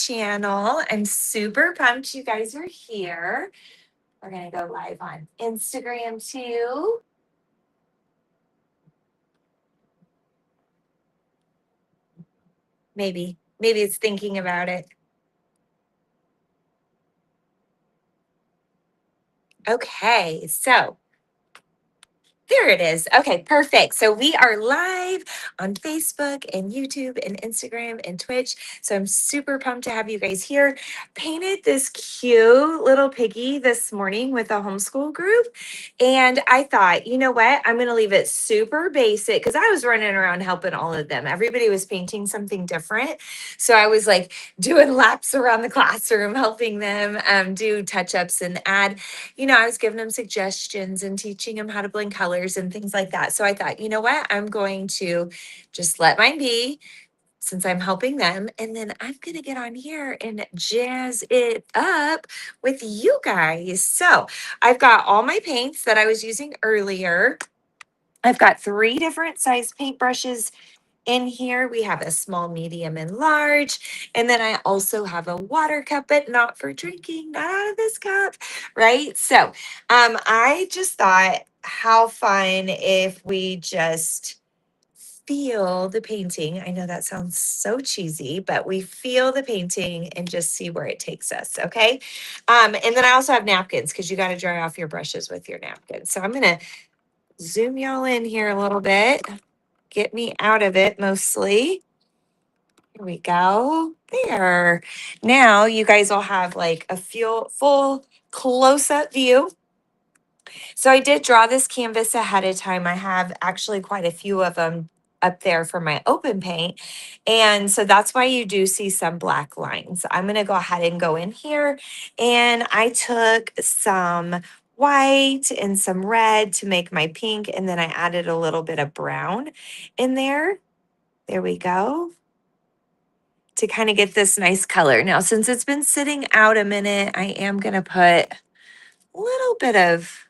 channel. I'm super pumped you guys are here. We're going to go live on Instagram too. Maybe it's thinking about it. Okay, so there it is. Okay, perfect. So we are live on Facebook and YouTube and Instagram and Twitch. So I'm super pumped to have you guys here. Painted this cute little piggy this morning with a homeschool group. And I thought, you know what? I'm going to leave it super basic because I was running around helping all of them. Everybody was painting something different. So I was like doing laps around the classroom, helping them do touch ups and add, I was giving them suggestions and teaching them how to blend colors and things like that. So I thought, you know what? I'm going to just let mine be since I'm helping them. And then I'm going to get on here and jazz it up with you guys. So I've got all my paints that I was using earlier. I've got 3 different size paintbrushes in here. We have a small, medium, and large. And then I also have a water cup, but not for drinking, not out of this cup, right? So I just thought how fun if we just feel the painting. I know that sounds so cheesy, but we feel the painting and just see where it takes us, okay? And then I also have napkins because you got to dry off your brushes with your napkins. So I'm going to zoom y'all in here a little bit. Get me out of it mostly. Here we go. There. Now you guys will have like a full close-up view. So I did draw this canvas ahead of time. I have actually quite a few of them up there for my open paint. And so that's why you do see some black lines. I'm going to go ahead and go in here, and I took some white and some red to make my pink, and then I added a little bit of brown in there. There we go, to kind of get this nice color. Now, since it's been sitting out a minute, I am going to put a little bit of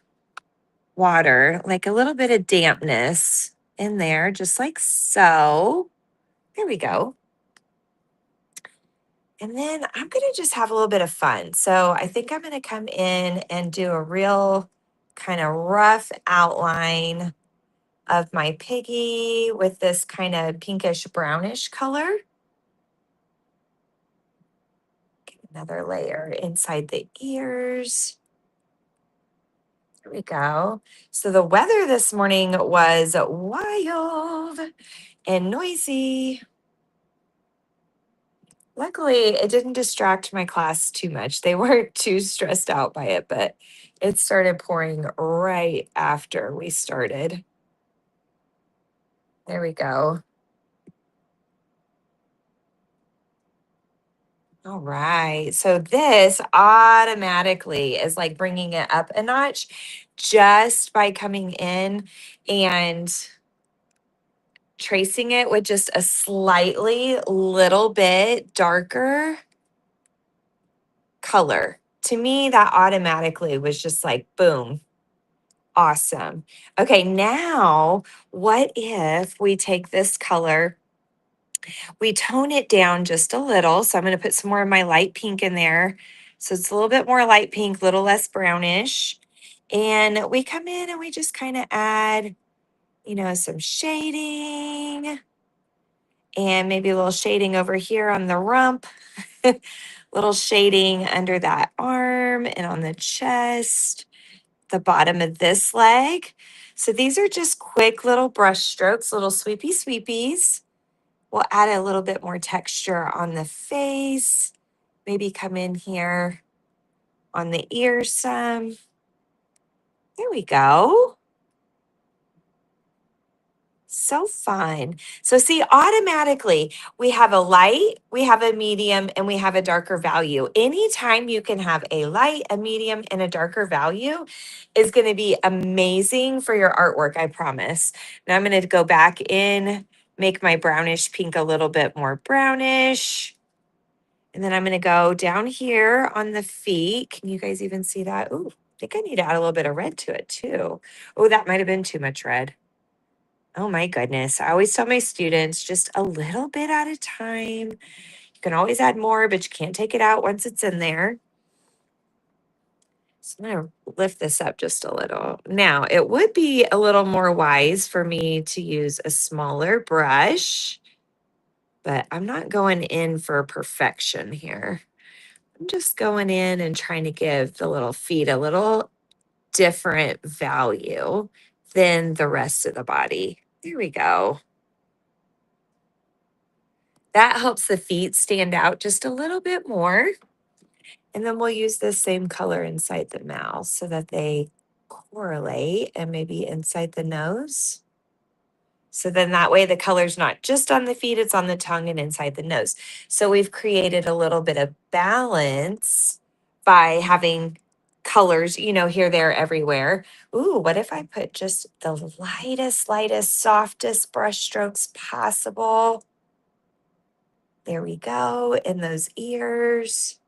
water, like a little bit of dampness in there, just like so. There we go. And then I'm going to just have a little bit of fun. So I think I'm going to come in and do a real kind of rough outline of my piggy with this kind of pinkish brownish color. Get another layer inside the ears. There we go. So the weather this morning was wild and noisy. Luckily, it didn't distract my class too much. They weren't too stressed out by it, but it started pouring right after we started. There we go. All right. So this automatically is like bringing it up a notch just by coming in and tracing it with just a slightly little bit darker color. To me, that automatically was just like, boom, awesome. Okay, now what if we take this color, we tone it down just a little. So I'm going to put some more of my light pink in there. So it's a little bit more light pink, a little less brownish. And we come in and we just kind of add, some shading and maybe a little shading over here on the rump, little shading under that arm and on the chest, the bottom of this leg. So these are just quick little brush strokes, little sweepies. We'll add a little bit more texture on the face, maybe come in here on the ears some. There we go. So fun. So see, automatically we have a light, we have a medium, and we have a darker value. Anytime you can have a light, a medium, and a darker value is going to be amazing for your artwork, I promise. Now I'm going to go back in, make my brownish pink a little bit more brownish. And then I'm going to go down here on the feet. Can you guys even see that? Ooh, I think I need to add a little bit of red to it too. Oh, that might have been too much red. Oh my goodness. I always tell my students just a little bit at a time. You can always add more, but you can't take it out once it's in there. So I'm going to lift this up just a little. Now, it would be a little more wise for me to use a smaller brush, but I'm not going in for perfection here. I'm just going in and trying to give the little feet a little different value than the rest of the body. There we go. That helps the feet stand out just a little bit more. And then we'll use the same color inside the mouth so that they correlate, and maybe inside the nose. So then that way the color's not just on the feet, it's on the tongue and inside the nose. So we've created a little bit of balance by having colors, here, there, everywhere. Ooh, what if I put just the lightest, softest brush strokes possible? There we go, in those ears.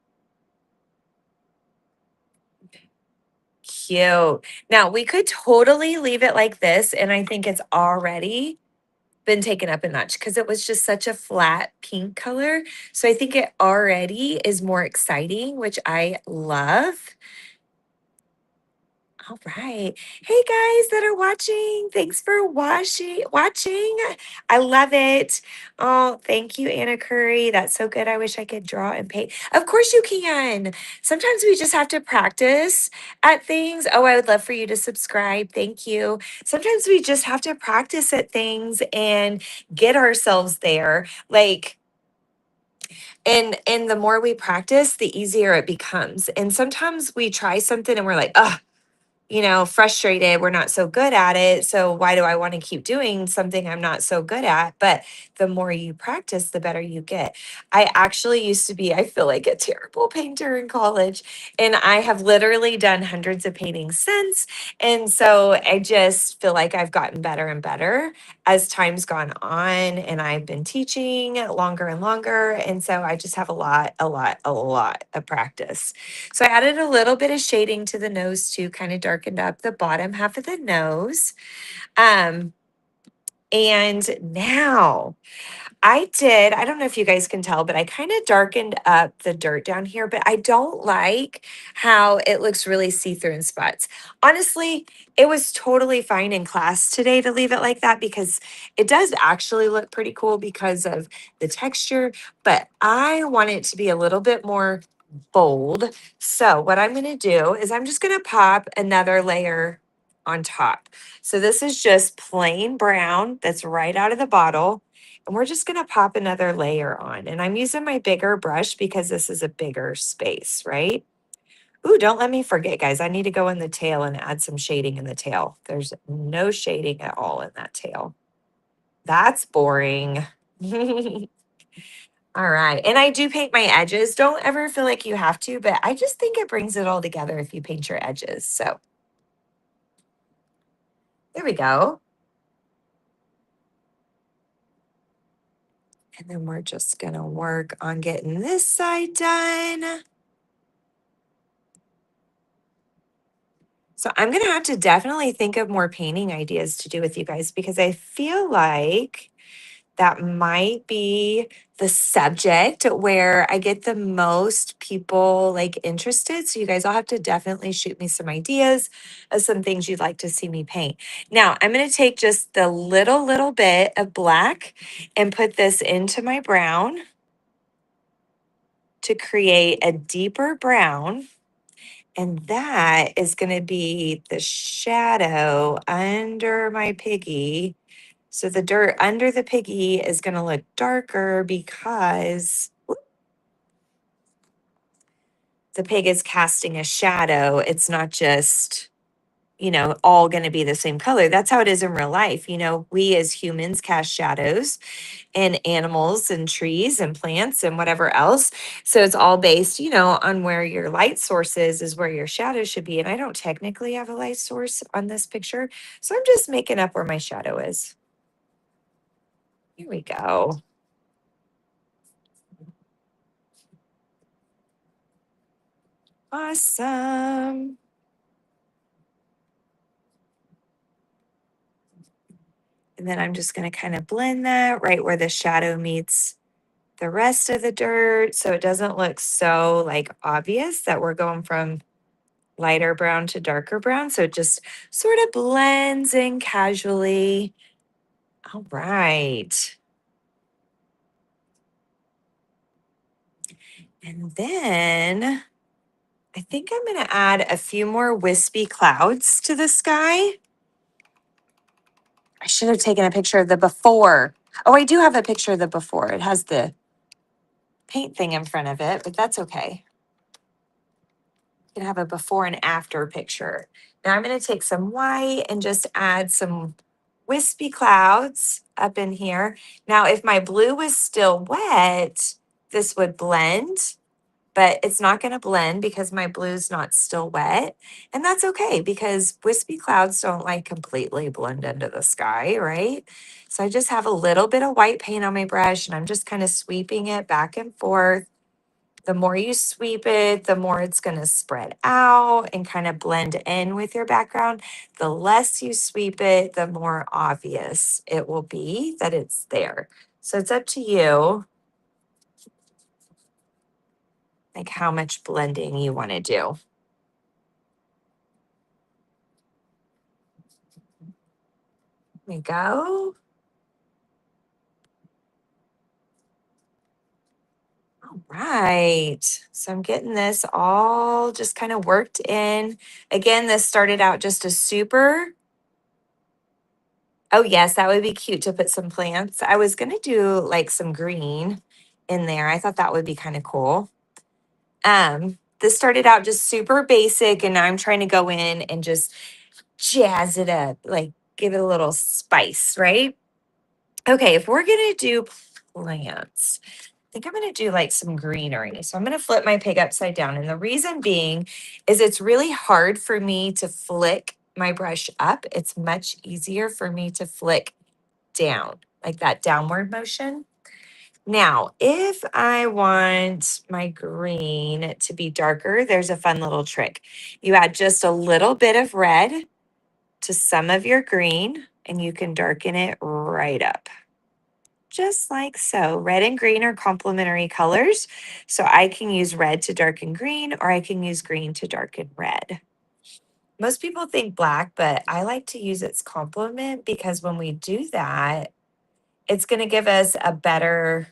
Cute. Now, we could totally leave it like this, and I think it's already been taken up a notch because it was just such a flat pink color. So I think it already is more exciting, which I love. All right. Hey guys that are watching, thanks for watching. I love it. Oh, thank you, Anna Curry. That's so good. I wish I could draw and paint. Of course you can. Sometimes we just have to practice at things. Oh, I would love for you to subscribe. Thank you. Sometimes we just have to practice at things and get ourselves there. And the more we practice, the easier it becomes. And sometimes we try something and we're like, oh, frustrated. We're not so good at it. So why do I want to keep doing something I'm not so good at? But the more you practice, the better you get. I actually used to be, I feel like a terrible painter in college. And I have literally done hundreds of paintings since. And so I just feel like I've gotten better and better as time's gone on. And I've been teaching longer and longer. And so I just have a lot of practice. So I added a little bit of shading to the nose too, kind of darkened up the bottom half of the nose. Um, and now I don't know if you guys can tell, but I kind of darkened up the dirt down here, but I don't like how it looks really see-through in spots. Honestly, it was totally fine in class today to leave it like that because it does actually look pretty cool because of the texture, but I want it to be a little bit more bold. So what I'm going to do is I'm just going to pop another layer on top. So this is just plain brown that's right out of the bottle. And we're just going to pop another layer on. And I'm using my bigger brush because this is a bigger space, right? Ooh, don't let me forget, guys. I need to go in the tail and add some shading in the tail. There's no shading at all in that tail. That's boring. All right. And I do paint my edges. Don't ever feel like you have to, but I just think it brings it all together if you paint your edges. So there we go. And then we're just going to work on getting this side done. So I'm going to have to definitely think of more painting ideas to do with you guys because I feel like that might be the subject where I get the most people interested. So you guys all have to definitely shoot me some ideas of some things you'd like to see me paint. Now I'm going to take just the little bit of black and put this into my brown to create a deeper brown. And that is going to be the shadow under my piggy. So the dirt under the piggy is going to look darker because the pig is casting a shadow. It's not just, all going to be the same color. That's how it is in real life. We as humans cast shadows and animals and trees and plants and whatever else. So it's all based, on where your light source is where your shadow should be. And I don't technically have a light source on this picture. So I'm just making up where my shadow is. Here we go. Awesome. And then I'm just going to kind of blend that right where the shadow meets the rest of the dirt so it doesn't look so like obvious that we're going from lighter brown to darker brown. So it just sort of blends in casually. All right. And then I think I'm going to add a few more wispy clouds to the sky. I should have taken a picture of the before. Oh, I do have a picture of the before. It has the paint thing in front of it, but that's okay. You can have a before and after picture. Now I'm going to take some white and just add some wispy clouds up in here. Now, if my blue was still wet, this would blend, but it's not going to blend because my blue's not still wet. And that's okay because wispy clouds don't like completely blend into the sky, right? So I just have a little bit of white paint on my brush and I'm just kind of sweeping it back and forth. The more you sweep it, the more it's going to spread out and kind of blend in with your background. The less you sweep it, the more obvious it will be that it's there. So it's up to you, like how much blending you want to do. There we go. All right. So I'm getting this all just kind of worked in. Again, this started out just a super. Oh, yes, that would be cute to put some plants. I was going to do like some green in there. I thought that would be kind of cool. This started out just super basic, and now I'm trying to go in and just jazz it up, like give it a little spice, right? Okay, if we're going to do plants, I think I'm going to do like some greenery. So I'm going to flip my pig upside down. And the reason being is it's really hard for me to flick my brush up. It's much easier for me to flick down, like that downward motion. Now, if I want my green to be darker, there's a fun little trick. You add just a little bit of red to some of your green, and you can darken it right up. Just like so. Red and green are complementary colors. So I can use red to darken green, or I can use green to darken red. Most people think black, but I like to use its complement because when we do that, it's going to give us a better,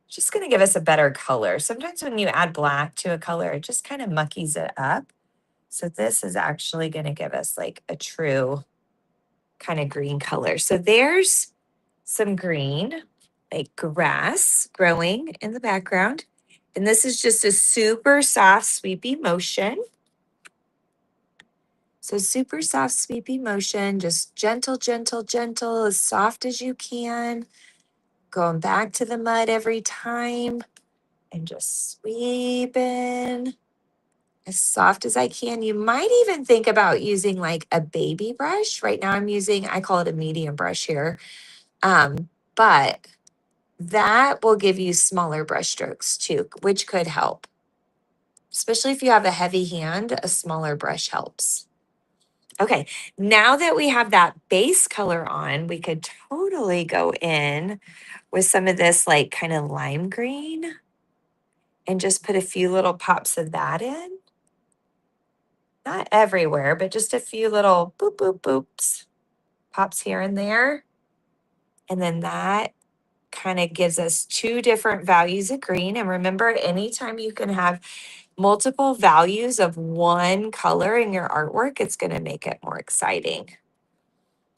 just going to give us a better color. Sometimes when you add black to a color, it just kind of muckies it up. So this is actually going to give us like a true kind of green color. So there's some green, like grass growing in the background. And this is just a super soft, sweepy motion. So super soft, sweepy motion, just gentle, gentle, gentle, as soft as you can. Going back to the mud every time and just sweeping as soft as I can. You might even think about using like a baby brush. Right now I'm using, I call it a medium brush here. But that will give you smaller brush strokes too, which could help. Especially if you have a heavy hand, a smaller brush helps. Okay, now that we have that base color on, we could totally go in with some of this like kind of lime green and just put a few little pops of that in. Not everywhere, but just a few little boop, boop, boops, pops here and there. And then that kind of gives us two different values of green. And remember, anytime you can have multiple values of one color in your artwork, it's going to make it more exciting.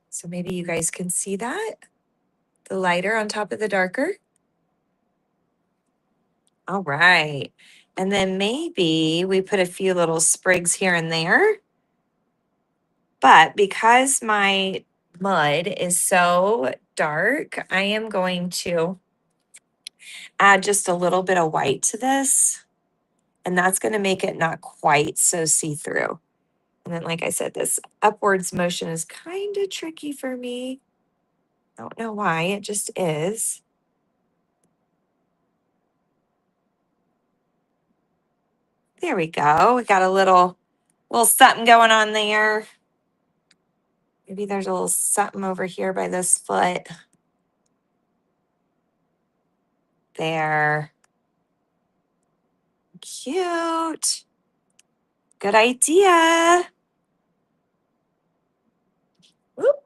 So maybe you guys can see that, the lighter on top of the darker. All right. And then maybe we put a few little sprigs here and there. But because my mud is so dark, I am going to add just a little bit of white to this. And that's going to make it not quite so see-through. And then, like I said, this upwards motion is kind of tricky for me. I don't know why, it just is. There we go. We got a little something going on there. Maybe there's a little something over here by this foot. there. Cute. Good idea. Whoop.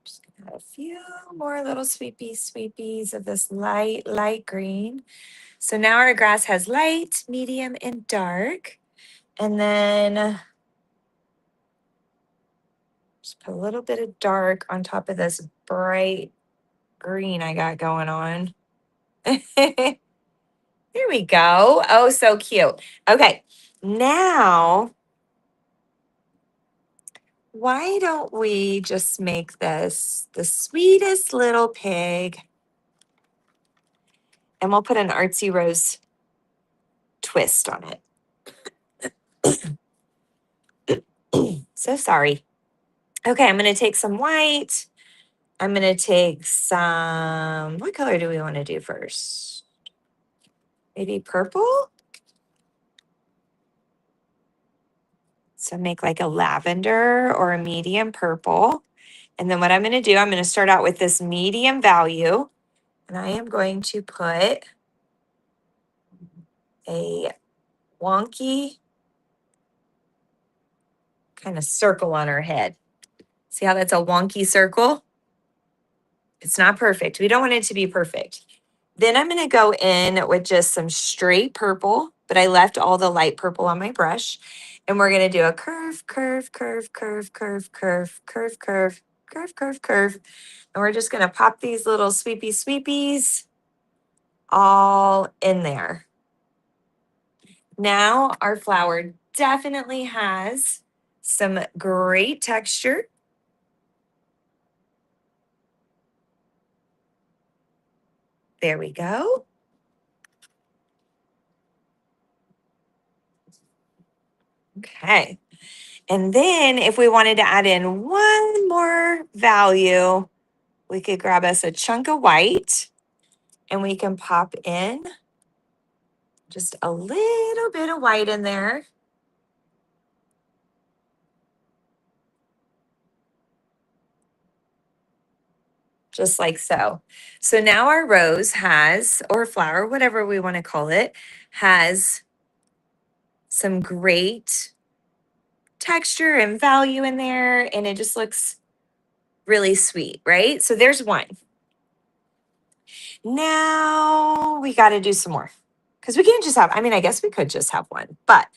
Just gonna add a few more little sweepies of this light green. So now our grass has light, medium, and dark. And then just put a little bit of dark on top of this bright green I got going on. There we go. Oh, so cute. Okay, now why don't we just make this the sweetest little pig, and we'll put an artsy rose twist on it. So sorry. Okay, I'm going to take some white. I'm going to take some, what color do we want to do first? Maybe purple? So make like a lavender or a medium purple. And then what I'm going to do, I'm going to start out with this medium value, and I am going to put a wonky kind of circle on her head. See how that's a wonky circle? It's not perfect. We don't want it to be perfect. Then I'm going to go in with just some straight purple, but I left all the light purple on my brush. And we're going to do a curve, curve, curve, curve, curve, curve, curve, curve, curve, curve, curve. And we're just going to pop these little sweepies all in there. Now our flower definitely has some great texture. There we go. Okay. And then if we wanted to add in one more value, we could grab us a chunk of white and we can pop in just a little bit of white in there. Just like so. So now our rose has, or flower, whatever we want to call it, has some great texture and value in there, and it just looks really sweet, right? So there's one. Now we got to do some more because we can't just have, I mean, I guess we could just have one, but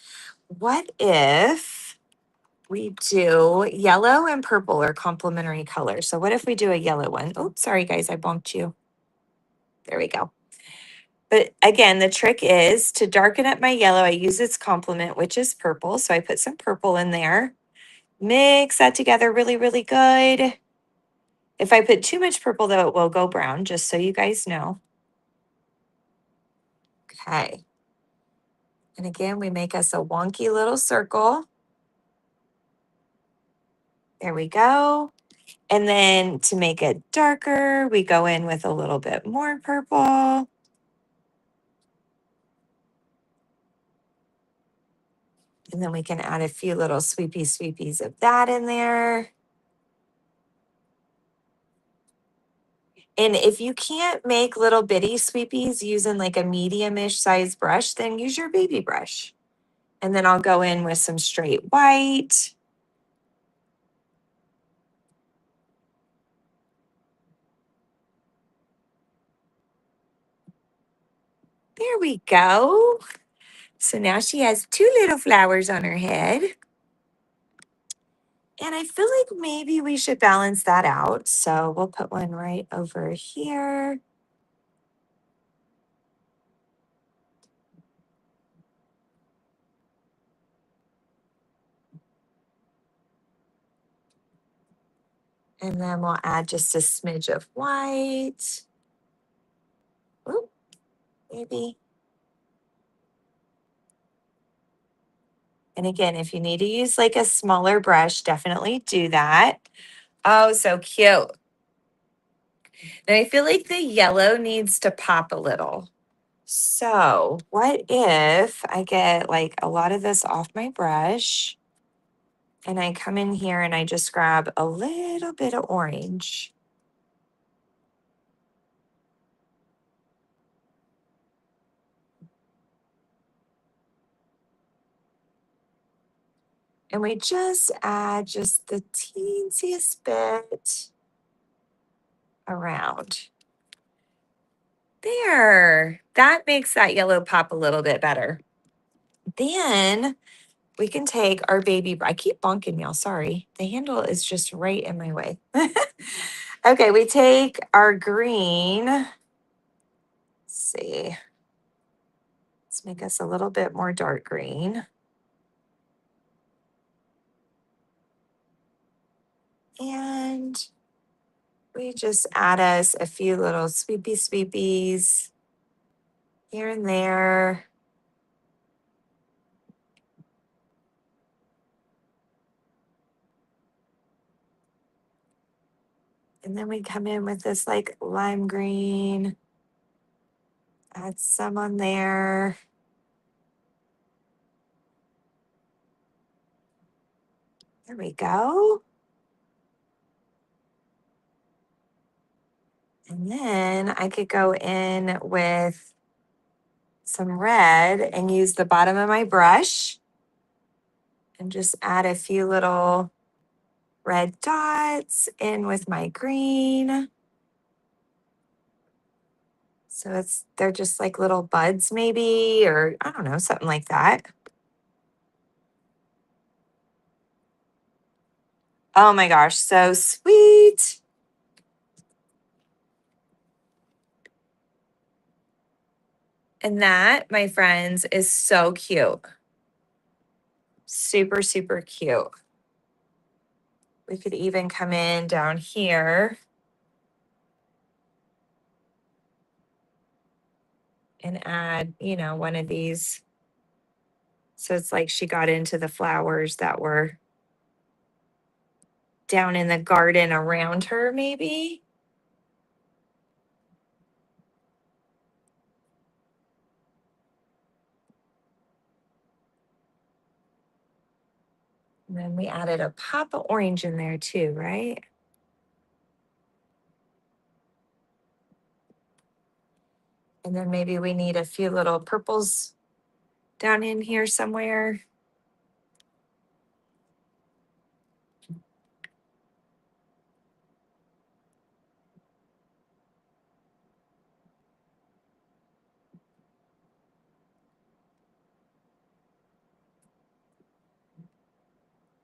what if we do yellow and purple are complementary colors? So what if we do a yellow one? Oh, sorry guys, I bonked you. There we go. But again, the trick is to darken up my yellow. I use its complement, which is purple. So I put some purple in there. Mix that together really, really good. If I put too much purple, though, it will go brown, just so you guys know. Okay. And again, we make us a wonky little circle. There we go. And then to make it darker, we go in with a little bit more purple. And then we can add a few little sweepies of that in there. And if you can't make little bitty sweepies using like a medium-ish size brush, then use your baby brush. And then I'll go in with some straight white. There we go. So now she has two little flowers on her head. And I feel like maybe we should balance that out. So we'll put one right over here. And then we'll add just a smidge of white. Ooh, maybe. And again, if you need to use like a smaller brush, definitely do that. Oh, so cute. And I feel like the yellow needs to pop a little. So what if I get like a lot of this off my brush and I come in here and I just grab a little bit of orange. And we just add just the teensiest bit around. There. That makes that yellow pop a little bit better. Then we can take our baby. I keep bonking y'all. Sorry. The handle is just right in my way. Okay, we take our green. Let's see. Let's make us a little bit more dark green. And we just add us a few little sweepies here and there. And then we come in with this like lime green, add some on there. There we go. And then I could go in with some red and use the bottom of my brush and just add a few little red dots in with my green. So they're just like little buds maybe, or I don't know, something like that. Oh my gosh, so sweet. And that, my friends, is so cute. Super, super cute. We could even come in down here and add, one of these. So it's like she got into the flowers that were down in the garden around her, maybe. And then we added a pop of orange in there too, right? And then maybe we need a few little purples down in here somewhere.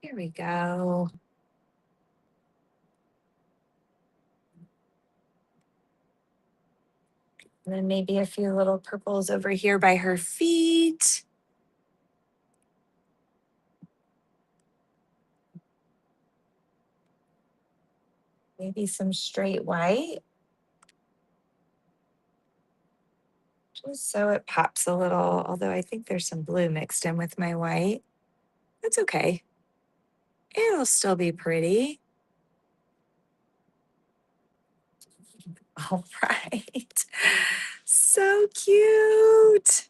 Here we go. And then maybe a few little purples over here by her feet. Maybe some straight white. Just so it pops a little, although I think there's some blue mixed in with my white. That's okay. It'll still be pretty. All right. So cute.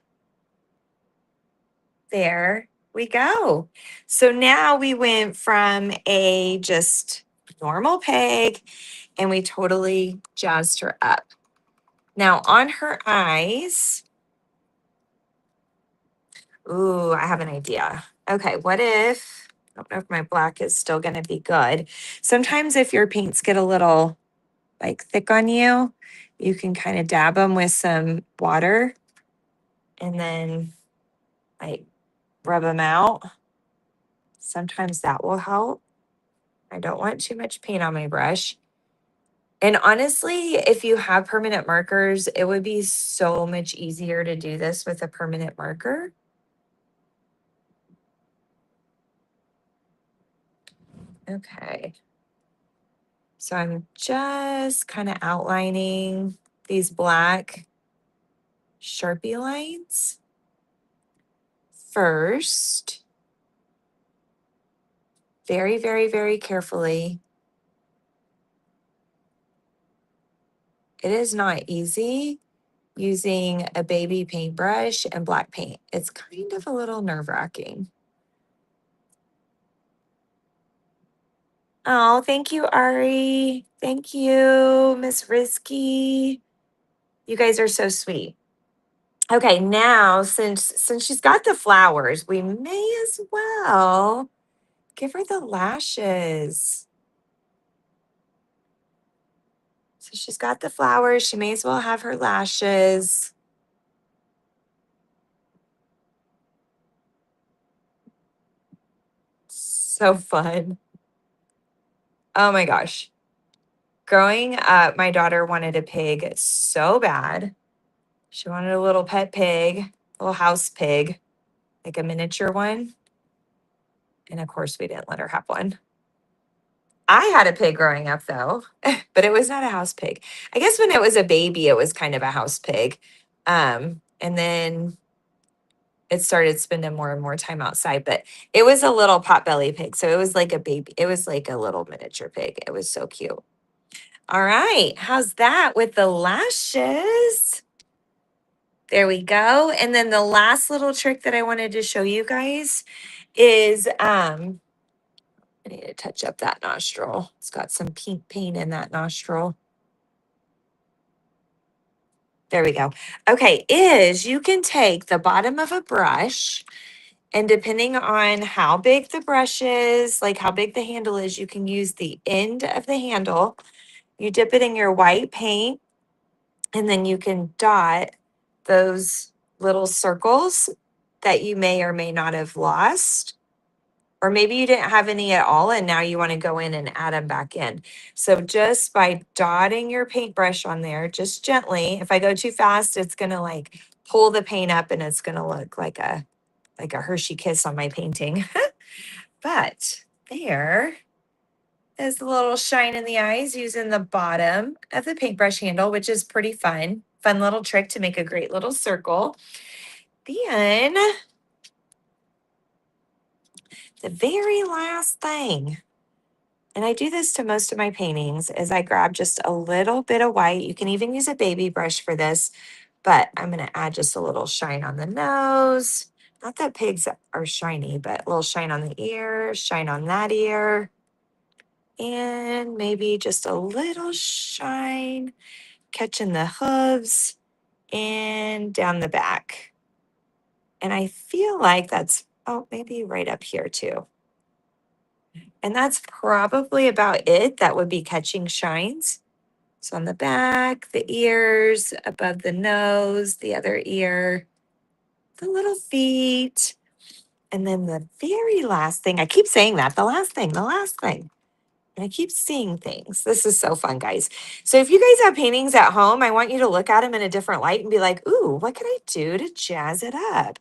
There we go. So now we went from a just normal peg and we totally jazzed her up. Now on her eyes, ooh, I have an idea. Okay, what if, I don't know if my black is still going to be good. Sometimes if your paints get a little like thick on you, you can kind of dab them with some water and then like rub them out. Sometimes that will help. I don't want too much paint on my brush. And honestly, if you have permanent markers, it would be so much easier to do this with a permanent marker. Okay. So I'm just kind of outlining these black Sharpie lines first. Very, very, very carefully. It is not easy using a baby paintbrush and black paint. It's kind of a little nerve-wracking. Oh, thank you, Ari. Thank you, Miss Risky. You guys are so sweet. Okay, now since she's got the flowers, we may as well Give her the lashes. So she's got the flowers. She may as well have her lashes. So fun. Oh my gosh. Growing up, my daughter wanted a pig so bad. She wanted a little pet pig, a little house pig, like a miniature one. And of course, we didn't let her have one. I had a pig growing up though, but it was not a house pig. I guess when it was a baby, it was kind of a house pig. And then it started spending more and more time outside, but it was a little potbelly pig. So it was like a baby, it was like a little miniature pig. It was so cute. All right. How's that with the lashes? There we go. And then the last little trick that I wanted to show you guys is I need to touch up that nostril. It's got some pink paint in that nostril. There we go. Okay, is you can take the bottom of a brush and depending on how big the brush is, like how big the handle is, you can use the end of the handle. You dip it in your white paint and then you can dot those little circles that you may or may not have lost. Or maybe you didn't have any at all and now you want to go in and add them back in. So just by dotting your paintbrush on there, just gently, if I go too fast, it's going to like pull the paint up and it's going to look like a Hershey kiss on my painting. But there is a little shine in the eyes using the bottom of the paintbrush handle, which is pretty fun. Fun little trick to make a great little circle. Then the very last thing, and I do this to most of my paintings, is I grab just a little bit of white. You can even use a baby brush for this, but I'm going to add just a little shine on the nose. Not that pigs are shiny, but a little shine on the ear, shine on that ear, and maybe just a little shine catching the hooves and down the back. And I feel like that's, oh, maybe right up here too. And that's probably about it that would be catching shines. So on the back, the ears, above the nose, the other ear, the little feet. And then the very last thing, I keep saying that, the last thing, the last thing. And I keep seeing things. This is so fun, guys. So if you guys have paintings at home, I want you to look at them in a different light and be like, ooh, what can I do to jazz it up?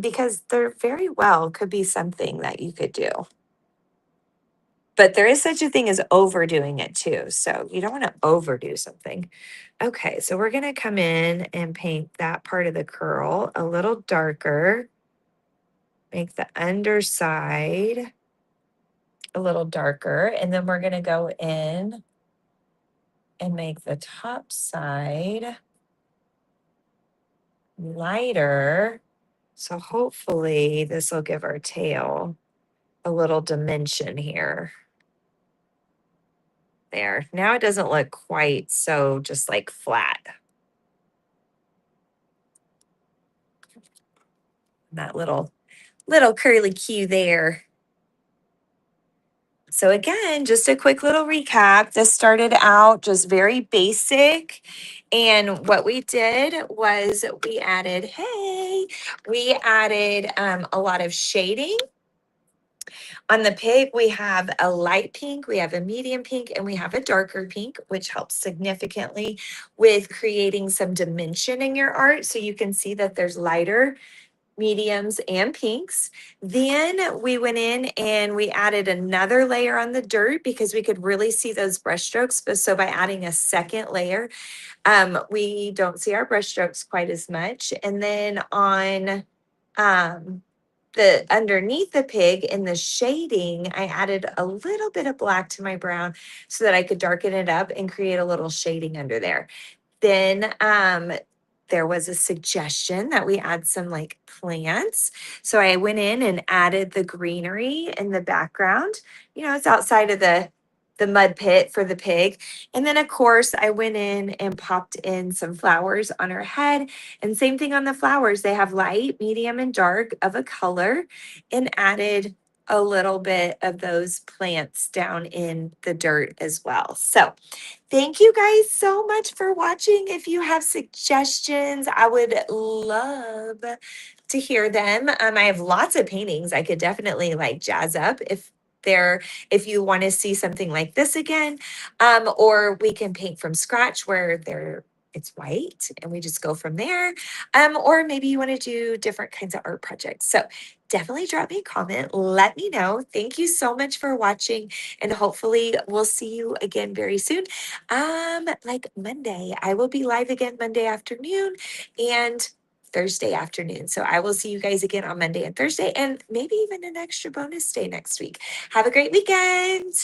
Because there very well could be something that you could do. But there is such a thing as overdoing it too. So you don't want to overdo something. Okay, so we're going to come in and paint that part of the curl a little darker. Make the underside a little darker. And then we're going to go in and make the top side lighter. So hopefully this will give our tail a little dimension here. There. Now it doesn't look quite so just like flat. That little curly Q there. So again, just a quick little recap. This started out just very basic. And what we did was we added a lot of shading. On the pig, we have a light pink, we have a medium pink, and we have a darker pink, which helps significantly with creating some dimension in your art. So you can see that there's lighter, mediums, and pinks. Then we went in and we added another layer on the dirt because we could really see those brush strokes. So by adding a second layer, we don't see our brush strokes quite as much. And then on the underneath the pig in the shading, I added a little bit of black to my brown so that I could darken it up and create a little shading under there. Then there was a suggestion that we add some like plants. So I went in and added the greenery in the background. You know, it's outside of the mud pit for the pig. And then of course I went in and popped in some flowers on her head. And same thing on the flowers. They have light, medium, and dark of a color, and added a little bit of those plants down in the dirt as well. So thank you guys so much for watching. If you have suggestions, I would love to hear them. I have lots of paintings I could definitely like jazz up if you want to see something like this again. Or we can paint from scratch where it's white and we just go from there. Or maybe you want to do different kinds of art projects. So definitely drop me a comment. Let me know. Thank you so much for watching, and hopefully we'll see you again very soon. Like Monday. I will be live again Monday afternoon and Thursday afternoon. So I will see you guys again on Monday and Thursday, and maybe even an extra bonus day next week. Have a great weekend.